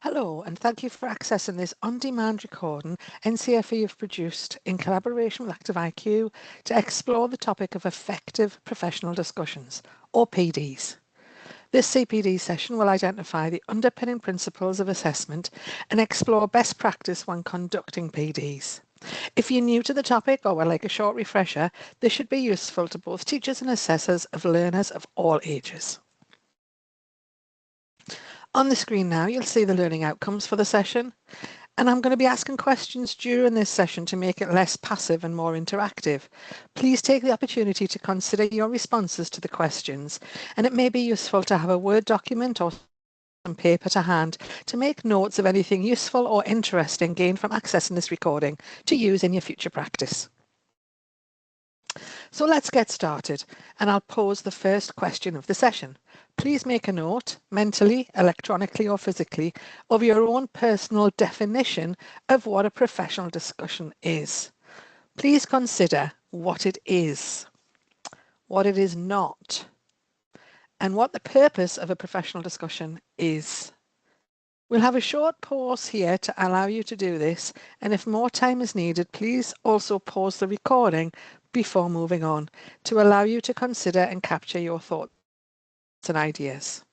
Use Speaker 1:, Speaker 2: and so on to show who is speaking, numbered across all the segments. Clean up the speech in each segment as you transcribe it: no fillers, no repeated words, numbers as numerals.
Speaker 1: Hello, and thank you for accessing this on-demand recording NCFE have produced in collaboration with Active IQ to explore the topic of effective professional discussions, or PDs. This CPD session will identify the underpinning principles of assessment and explore best practice when conducting PDs. If you're new to the topic or would like a short refresher, this should be useful to both teachers and assessors of learners of all ages. On the screen now, you'll see the learning outcomes for the session, and I'm going to be asking questions during this session to make it less passive and more interactive. Please take the opportunity to consider your responses to the questions, and it may be useful to have a Word document or some paper to hand to make notes of anything useful or interesting gained from accessing this recording to use in your future practice. So let's get started, and I'll pose the first question of the session. Please make a note, mentally, electronically or physically, of your own personal definition of what a professional discussion is. Please consider what it is, what it is not, and what the purpose of a professional discussion is. We'll have a short pause here to allow you to do this, and if more time is needed, please also pause the recording before moving on to allow you to consider and capture your thoughts and ideas.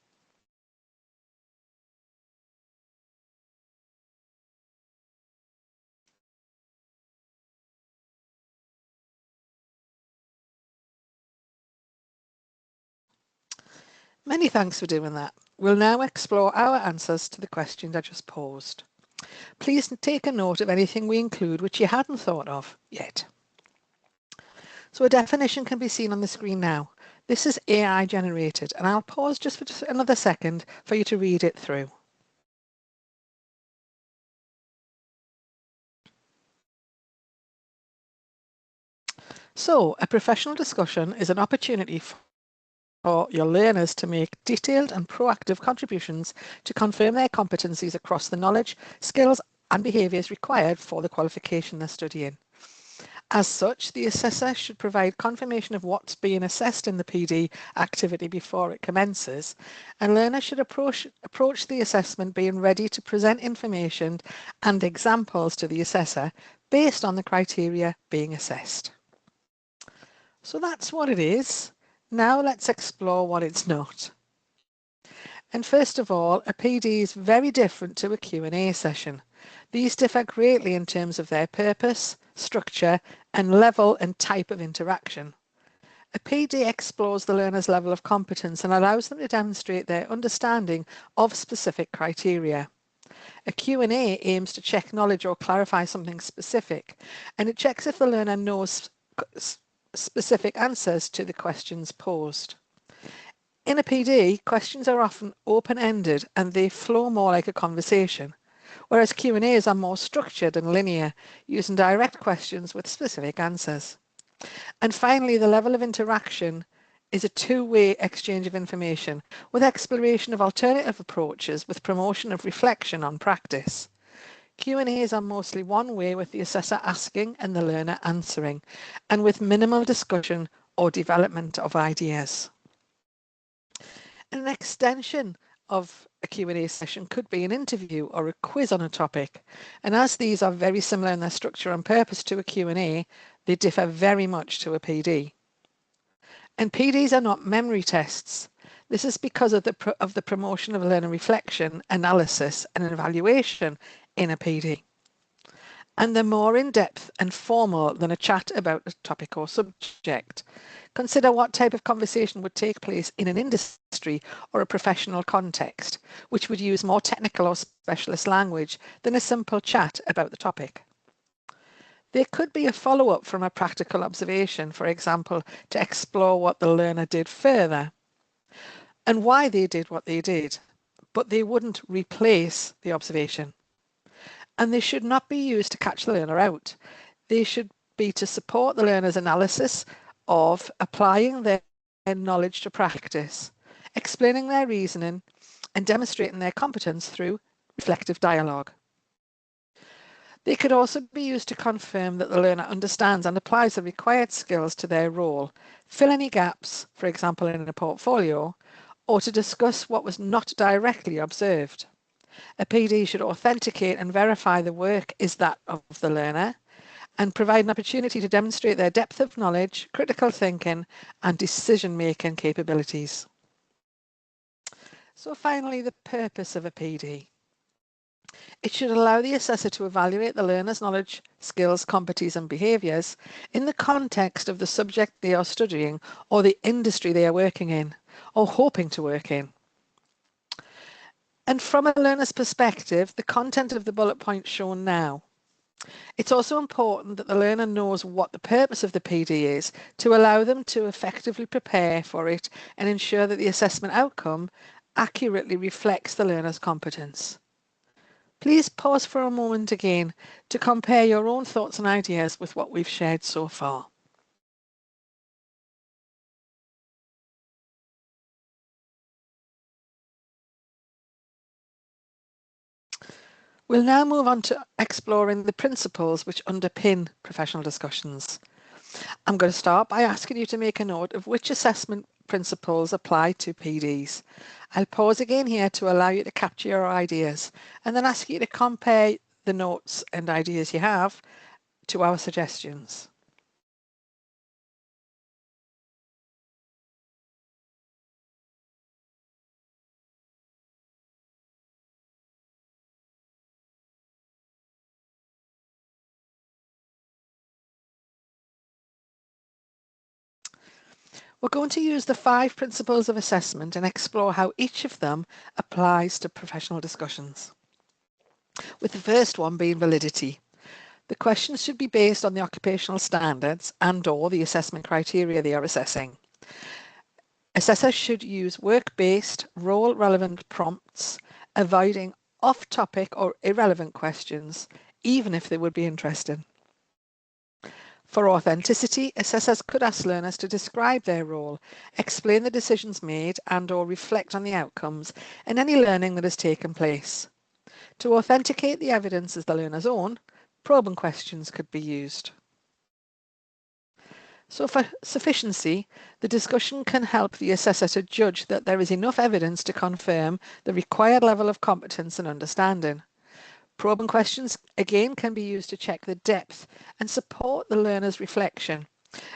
Speaker 1: Many thanks for doing that. We'll now explore our answers to the questions I just posed. Please take a note of anything we include which you hadn't thought of yet. So a definition can be seen on the screen now. This is AI generated, and I'll pause just for another second for you to read it through. So a professional discussion is an opportunity for your learners to make detailed and proactive contributions to confirm their competencies across the knowledge, skills and behaviours required for the qualification they're studying. As such, the assessor should provide confirmation of what's being assessed in the PD activity before it commences, and learners should approach the assessment being ready to present information and examples to the assessor based on the criteria being assessed. So that's what it is. Now let's explore what it's not. And first of all, a PD is very different to a Q&A session. These differ greatly in terms of their purpose, structure, and level and type of interaction. A PD explores the learner's level of competence and allows them to demonstrate their understanding of specific criteria. A Q&A aims to check knowledge or clarify something specific, and it checks if the learner knows specific answers to the questions posed. In a PD, questions are often open-ended and they flow more like a conversation, whereas Q&As are more structured and linear, using direct questions with specific answers. And finally, the level of interaction is a two-way exchange of information with exploration of alternative approaches with promotion of reflection on practice. Q&As are mostly one way, with the assessor asking and the learner answering, and with minimal discussion or development of ideas. An extension of a Q&A session could be an interview or a quiz on a topic, and as these are very similar in their structure and purpose to a Q&A, they differ very much to a PD. And PDs are not memory tests. This is because of the promotion of learner reflection, analysis and evaluation in a PD. And they're more in-depth and formal than a chat about a topic or subject. Consider what type of conversation would take place in an industry or a professional context, which would use more technical or specialist language than a simple chat about the topic. There could be a follow-up from a practical observation, for example, to explore what the learner did further and why they did what they did, but they wouldn't replace the observation. And they should not be used to catch the learner out. They should be to support the learner's analysis of applying their knowledge to practice, explaining their reasoning and demonstrating their competence through reflective dialogue. They could also be used to confirm that the learner understands and applies the required skills to their role, fill any gaps, for example in a portfolio, or to discuss what was not directly observed. A PD should authenticate and verify the work is that of the learner and provide an opportunity to demonstrate their depth of knowledge, critical thinking and decision-making capabilities. So finally, the purpose of a PD. It should allow the assessor to evaluate the learner's knowledge, skills, competencies and behaviours in the context of the subject they are studying or the industry they are working in or hoping to work in. And from a learner's perspective, the content of the bullet points shown now. It's also important that the learner knows what the purpose of the PD is to allow them to effectively prepare for it and ensure that the assessment outcome accurately reflects the learner's competence. Please pause for a moment again to compare your own thoughts and ideas with what we've shared so far. We'll now move on to exploring the principles which underpin professional discussions. I'm going to start by asking you to make a note of which assessment principles apply to PDs. I'll pause again here to allow you to capture your ideas and then ask you to compare the notes and ideas you have to our suggestions. We're going to use the 5 principles of assessment and explore how each of them applies to professional discussions. With the first one being validity. The questions should be based on the occupational standards and/or the assessment criteria they are assessing. Assessors should use work-based, role-relevant prompts, avoiding off-topic or irrelevant questions, even if they would be interesting. For authenticity, assessors could ask learners to describe their role, explain the decisions made and/or reflect on the outcomes and any learning that has taken place. To authenticate the evidence as the learner's own, probing questions could be used. So for sufficiency, the discussion can help the assessor to judge that there is enough evidence to confirm the required level of competence and understanding. Probing questions again can be used to check the depth and support the learner's reflection,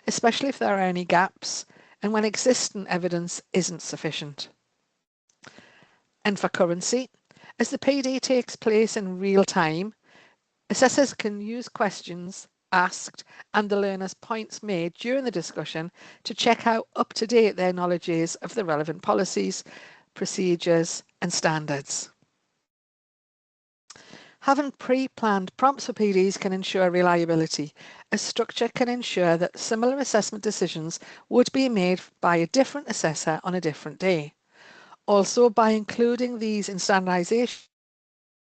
Speaker 1: especially if there are any gaps and when existing evidence isn't sufficient. And for currency, as the PD takes place in real time, assessors can use questions asked and the learner's points made during the discussion to check how up to date their knowledge is of the relevant policies, procedures and standards. Having pre-planned prompts for PDs can ensure reliability. A structure can ensure that similar assessment decisions would be made by a different assessor on a different day. Also, by including these in standardisation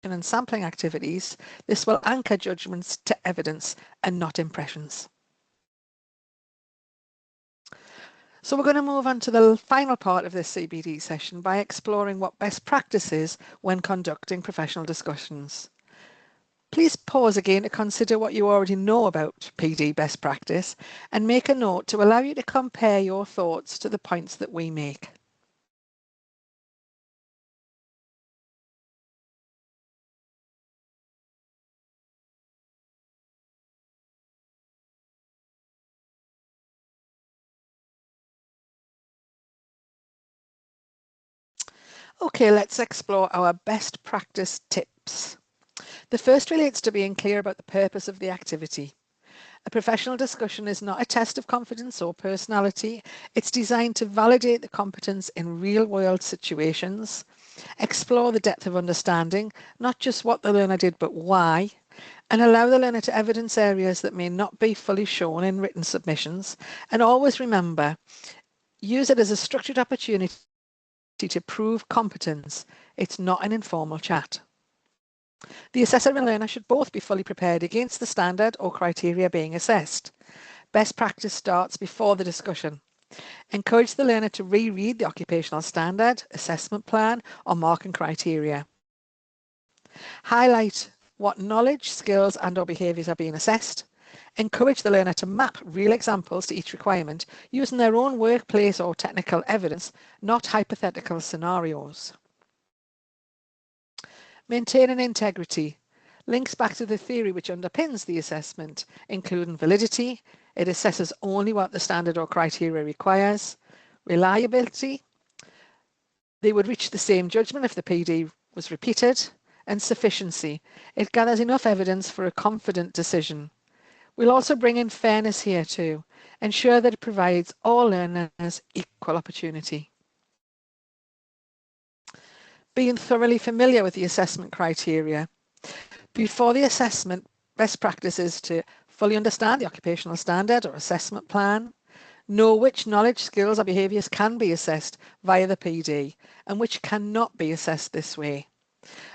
Speaker 1: and sampling activities, this will anchor judgments to evidence and not impressions. So we're going to move on to the final part of this CPD session by exploring what best practice is when conducting professional discussions. Please pause again to consider what you already know about PD best practice and make a note to allow you to compare your thoughts to the points that we make. Okay, let's explore our best practice tips. The first relates to being clear about the purpose of the activity. A professional discussion is not a test of confidence or personality. It's designed to validate the competence in real-world situations, explore the depth of understanding, not just what the learner did, but why, and allow the learner to evidence areas that may not be fully shown in written submissions. And always remember, use it as a structured opportunity to prove competence. It's not an informal chat. The assessor and learner should both be fully prepared against the standard or criteria being assessed. Best practice starts before the discussion. Encourage the learner to reread the occupational standard, assessment plan, or marking criteria. Highlight what knowledge, skills, and/or behaviours are being assessed. Encourage the learner to map real examples to each requirement using their own workplace or technical evidence, not hypothetical scenarios. Maintaining integrity. Links back to the theory which underpins the assessment, including validity. It assesses only what the standard or criteria requires. Reliability. They would reach the same judgment if the PD was repeated. And sufficiency. It gathers enough evidence for a confident decision. We'll also bring in fairness here too. Ensure that it provides all learners equal opportunity. Being thoroughly familiar with the assessment criteria. Before the assessment, best practice is to fully understand the occupational standard or assessment plan, know which knowledge, skills or behaviours can be assessed via the PD and which cannot be assessed this way,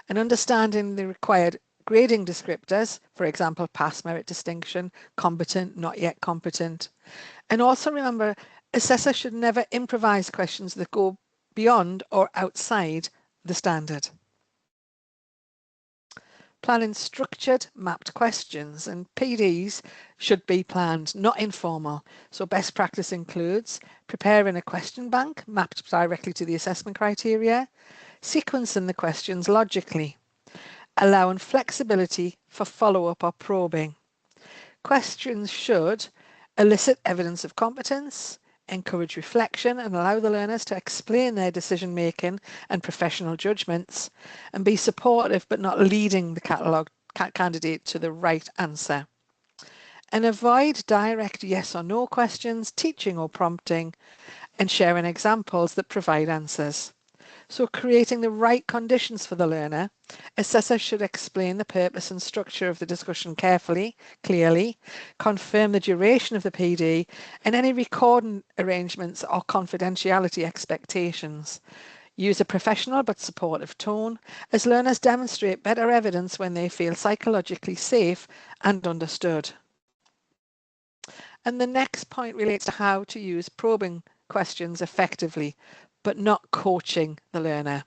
Speaker 1: and understanding the required grading descriptors, for example, pass, merit, distinction, competent, not yet competent. And also remember, assessors should never improvise questions that go beyond or outside the standard. Planning structured, mapped questions, and PDs should be planned, not informal. So best practice includes preparing a question bank mapped directly to the assessment criteria, sequencing the questions logically, allowing flexibility for follow-up or probing. Questions should elicit evidence of competence, encourage reflection and allow the learners to explain their decision-making and professional judgments, and be supportive but not leading the catalogue candidate to the right answer. And avoid direct yes or no questions, teaching or prompting, and sharing examples that provide answers. So creating the right conditions for the learner, assessors should explain the purpose and structure of the discussion carefully, clearly, confirm the duration of the PD and any recording arrangements or confidentiality expectations. Use a professional but supportive tone as learners demonstrate better evidence when they feel psychologically safe and understood. And the next point relates to how to use probing questions effectively, but not coaching the learner.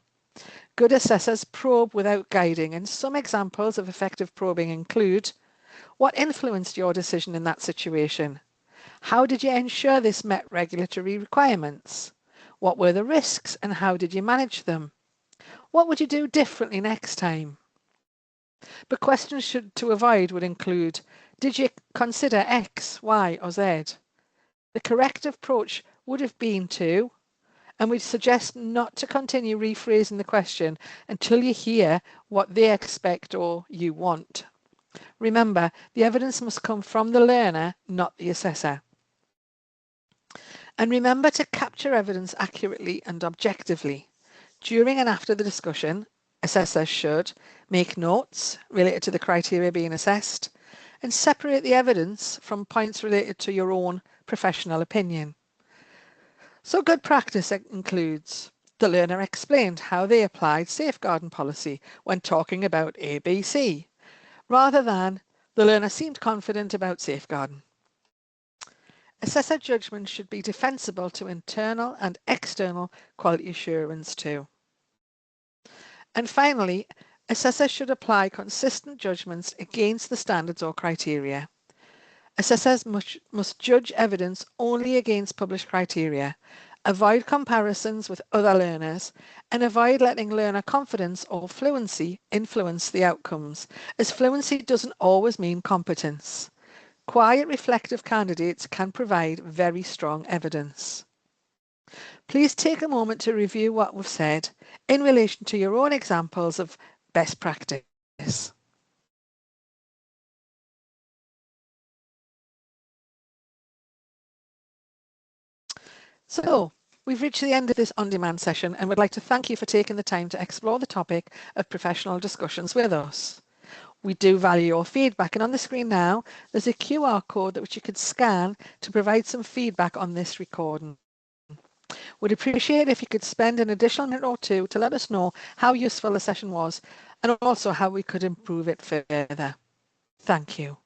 Speaker 1: Good assessors probe without guiding, and some examples of effective probing include: what influenced your decision in that situation? How did you ensure this met regulatory requirements? What were the risks and how did you manage them? What would you do differently next time? But questions to avoid would include: did you consider X, Y or Z? The correct approach would have been to, and we suggest not to continue rephrasing the question until you hear what they expect or you want. Remember, the evidence must come from the learner, not the assessor. And remember to capture evidence accurately and objectively. During and after the discussion, assessors should make notes related to the criteria being assessed and separate the evidence from points related to your own professional opinion. So good practice includes: the learner explained how they applied safeguarding policy when talking about ABC, rather than the learner seemed confident about safeguarding. Assessor judgment should be defensible to internal and external quality assurance too. And finally, assessors should apply consistent judgments against the standards or criteria. Assessors must judge evidence only against published criteria, avoid comparisons with other learners, and avoid letting learner confidence or fluency influence the outcomes, as fluency doesn't always mean competence. Quiet, reflective candidates can provide very strong evidence. Please take a moment to review what we've said in relation to your own examples of best practice. So, we've reached the end of this on-demand session and would like to thank you for taking the time to explore the topic of professional discussions with us. We do value your feedback, and on the screen now there's a QR code that which you could scan to provide some feedback on this recording. We'd appreciate if you could spend an additional minute or two to let us know how useful the session was and also how we could improve it further. Thank you.